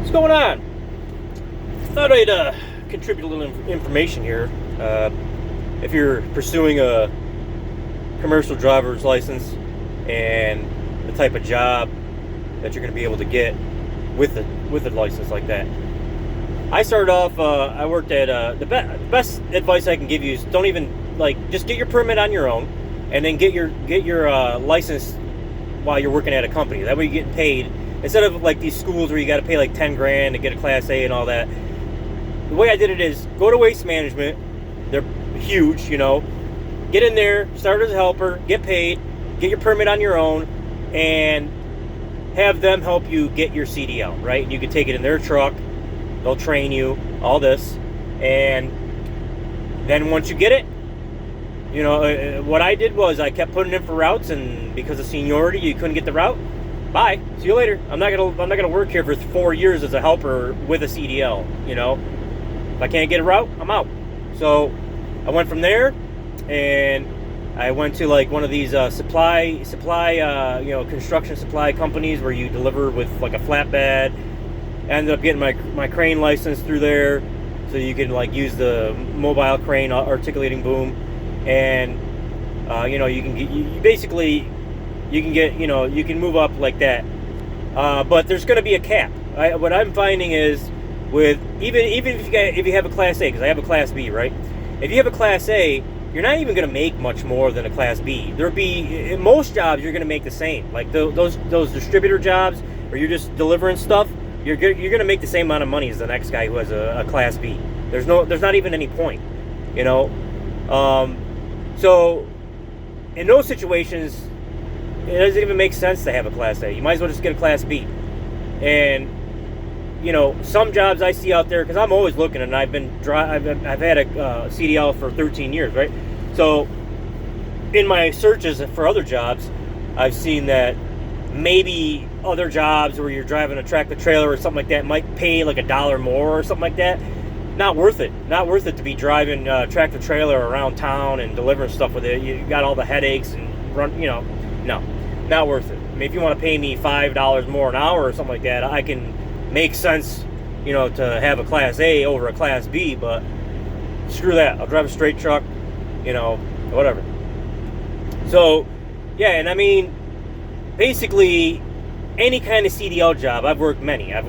What's going on? Thought I'd contribute a little information here. If you're pursuing a commercial driver's license and the type of job that you're going to be able to get with a license like that. I started off. I worked at the best advice I can give you is don't even just get your permit on your own, and then get your license while you're working at a company. That way you're getting paid instead of like these schools where you got to pay like 10 grand to get a Class A and all that. The way I did it is go to Waste Management. They're huge, Get in there, start as a helper, get paid, get your permit on your own, and have them help you get your CDL, right? And you can take it in their truck. They'll train you, all this. And then once you get it, what I did was I kept putting in for routes, and because of seniority, you couldn't get the route. Bye. See you later. I'm not gonna work here for 4 years as a helper with a CDL. If I can't get a route, I'm out. So I went from there, and I went to like one of these supply construction supply companies where you deliver with like a flatbed. I ended up getting my crane license through there, so you can use the mobile crane articulating boom, and you can move up like that. But there's going to be a cap. What I'm finding is with even if you have a Class A, because I have a Class B, right? If you have a Class A, you're not even going to make much more than a Class B. There'll be in most jobs you're going to make the same. Like those distributor jobs where you're just delivering stuff, you're going to make the same amount of money as the next guy who has a Class B. There's not even any point, So in those situations, it doesn't even make sense to have a Class A. You might as well just get a Class B. And some jobs I see out there, because I'm always looking, and I've had a CDL for 13 years, right? So in my searches for other jobs, I've seen that maybe other jobs where you're driving a tractor trailer or something like that might pay like $1 more or something like that. Not worth it. Not worth it to be driving tractor trailer around town and delivering stuff with it. You got all the headaches and run. No, not worth it. I mean, if you want to pay me $5 more an hour or something like that, I can make sense, to have a Class A over a Class B, but screw that. I'll drive a straight truck, whatever. So, yeah, and I mean, basically, any kind of CDL job, I've worked many. I've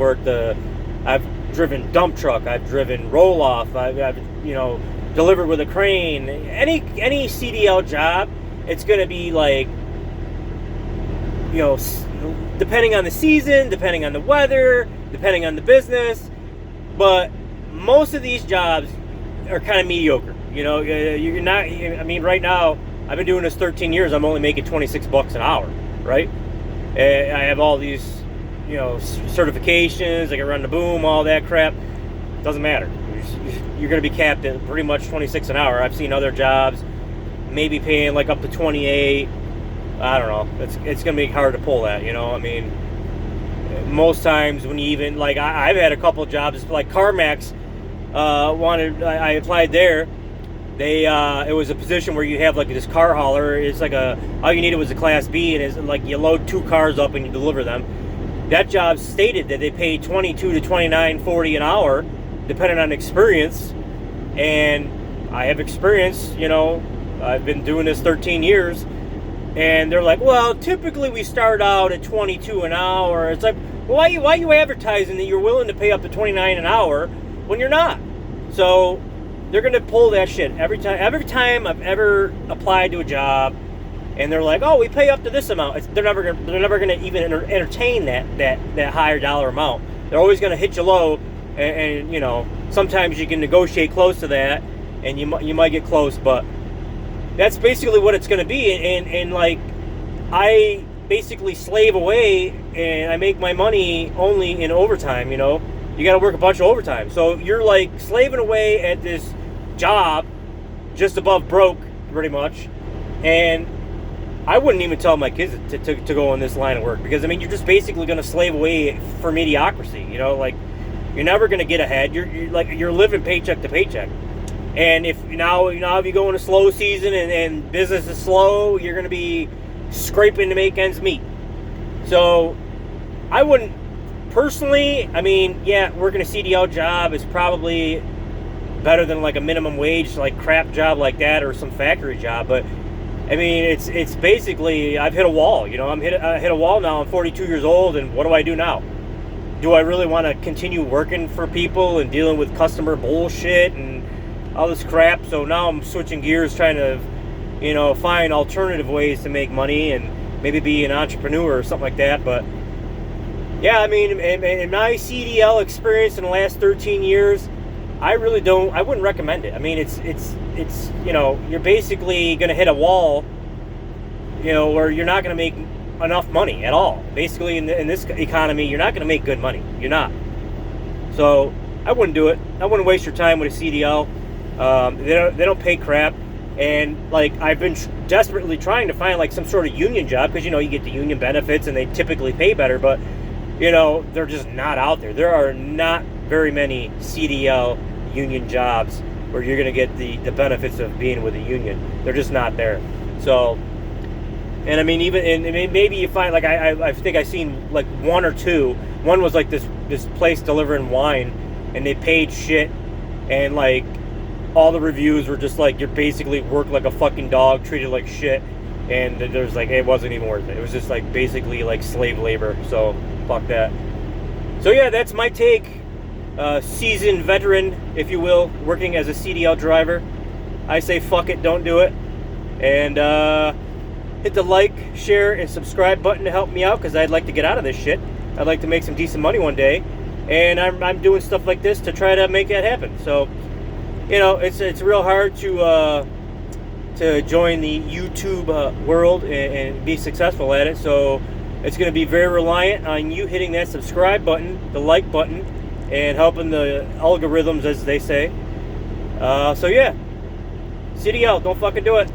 driven dump truck, I've driven roll-off, I've delivered with a crane. Any CDL job, it's going to be depending on the season, depending on the weather, depending on the business, but most of these jobs are kind of mediocre. You're not. I mean, right now I've been doing this 13 years. I'm only making $26 an hour, right? I have all these, certifications. I can run the boom, all that crap. Doesn't matter. You're going to be capped at pretty much 26 an hour. I've seen other jobs maybe paying up to 28. I don't know. It's going to be hard to pull that, I mean, most times when you even, I've had a couple of jobs, like CarMax, I applied there. It was a position where you have this car hauler. It's all you needed was a Class B, and it's you load 2 cars up and you deliver them. That job stated that they pay $22 to $29.40 an hour, depending on experience. And I have experience, I've been doing this 13 years. And they're like, well, typically we start out at 22 an hour. It's like, well, why are you advertising that you're willing to pay up to 29 an hour when you're not? So they're going to pull that shit every time. Every time I've ever applied to a job, and they're like, oh, we pay up to this amount. They're never going to even entertain that higher dollar amount. They're always going to hit you low, and sometimes you can negotiate close to that, and you might get close, but that's basically what it's going to be. And I basically slave away, and I make my money only in overtime. You got to work a bunch of overtime, so you're slaving away at this job just above broke, pretty much. And I wouldn't even tell my kids to go in this line of work, because I mean, you're just basically going to slave away for mediocrity. You're never going to get ahead. You're living paycheck to paycheck. And if you go in a slow season and business is slow, you're going to be scraping to make ends meet. So I wouldn't Personally, I mean, yeah, working a CDL job is probably better than like a minimum wage, like crap job like that, or some factory job. But I mean, it's basically I've hit a wall. You know, I hit a wall now. I'm 42 years old, and what do I do now? Do I really want to continue working for people and dealing with customer bullshit and all this crap? So now I'm switching gears, trying to, you know, find alternative ways to make money and maybe be an entrepreneur or something like that. But yeah, I mean, in my CDL experience in the last 13 years, I wouldn't recommend it. I mean, it's you know, you're basically going to hit a wall, you know, where you're not going to make enough money at all. Basically, in this economy, you're not going to make good money. You're not. So I wouldn't do it. I wouldn't waste your time with a CDL. They don't pay crap. And like, I've been desperately trying to find like some sort of union job, because, you know, you get the union benefits and they typically pay better, but, you know, they're just not out there. There are not very many CDL union jobs where you're going to get the benefits of being with a union. They're just not there. So, and I mean, maybe you find, like, I think I seen like one or two. One was like this place delivering wine, and they paid shit, and like all the reviews were just like, you're basically work like a fucking dog, treated like shit, and there's like, it wasn't even worth it. It was just like basically like slave labor. So fuck that. So yeah, that's my take. Seasoned veteran, if you will, working as a CDL driver. I say fuck it, don't do it. And hit the like, share, and subscribe button to help me out, because I'd like to get out of this shit. I'd like to make some decent money one day, and I'm doing stuff like this to try to make that happen. So, you know, it's real hard to join the YouTube world and be successful at it. So it's going to be very reliant on you hitting that subscribe button, the like button, and helping the algorithms, as they say. So yeah, CDL, don't fucking do it.